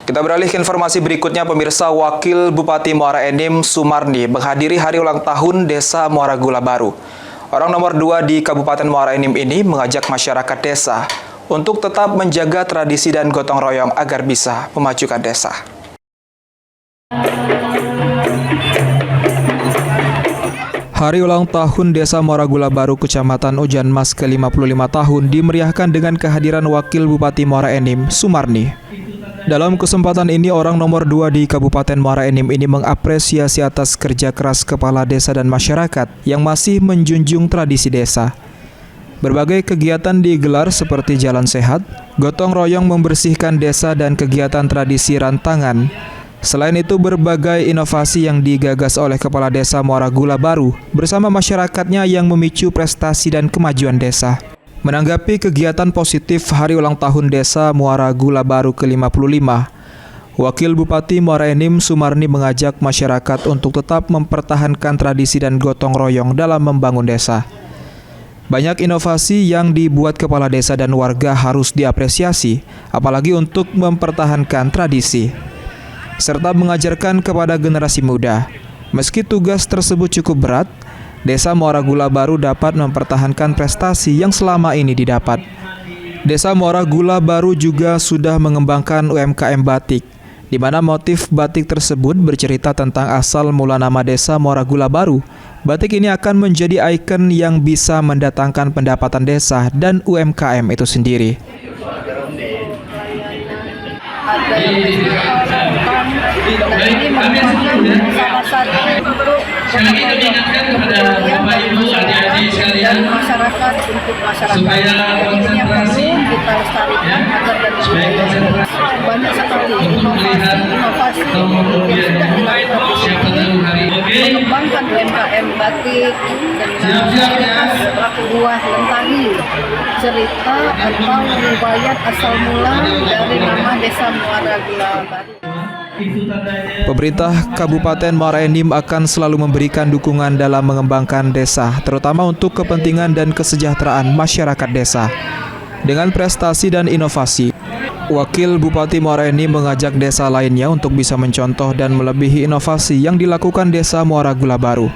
Kita beralih ke informasi berikutnya, pemirsa. Wakil Bupati Muara Enim Sumarni menghadiri hari ulang tahun Desa Muara Gula Baru. Orang nomor 2 di Kabupaten Muara Enim ini mengajak masyarakat desa untuk tetap menjaga tradisi dan gotong royong agar bisa memajukan desa. Hari ulang tahun Desa Muara Gula Baru, Kecamatan Ojan Mas ke-55 tahun dimeriahkan dengan kehadiran Wakil Bupati Muara Enim Sumarni. Dalam kesempatan ini, orang nomor 2 di Kabupaten Muara Enim ini mengapresiasi atas kerja keras kepala desa dan masyarakat yang masih menjunjung tradisi desa. Berbagai kegiatan digelar seperti jalan sehat, gotong royong membersihkan desa, dan kegiatan tradisi rantangan. Selain itu, berbagai inovasi yang digagas oleh Kepala Desa Muara Gula Baru bersama masyarakatnya yang memicu prestasi dan kemajuan desa. Menanggapi kegiatan positif Hari Ulang Tahun Desa Muara Gula Baru ke-55, Wakil Bupati Muara Enim Sumarni mengajak masyarakat untuk tetap mempertahankan tradisi dan gotong royong dalam membangun desa. Banyak inovasi yang dibuat kepala desa dan warga harus diapresiasi, apalagi untuk mempertahankan tradisi, serta mengajarkan kepada generasi muda. Meski tugas tersebut cukup berat, Desa Muara Gula Baru dapat mempertahankan prestasi yang selama ini didapat. Desa Muara Gula Baru juga sudah mengembangkan UMKM batik, di mana motif batik tersebut bercerita tentang asal mula nama Desa Muara Gula Baru. Batik ini akan menjadi ikon yang bisa mendatangkan pendapatan desa dan UMKM itu sendiri. Dan ini merupakan salah satu bentuk dan masyarakat untuk masyarakat. Ini yang perlu kita lestarikan agar banyak sekali inovasi yang sudah dilakukan di sini, mengembangkan UMKM batik dengan buah lentari, cerita atau riwayat asal mula dari nama Desa Muara Gula Baru. Pemerintah Kabupaten Muara Enim akan selalu memberikan dukungan dalam mengembangkan desa, terutama untuk kepentingan dan kesejahteraan masyarakat desa. Dengan prestasi dan inovasi, Wakil Bupati Muara Enim mengajak desa lainnya untuk bisa mencontoh dan melebihi inovasi yang dilakukan Desa Muara Gula Baru.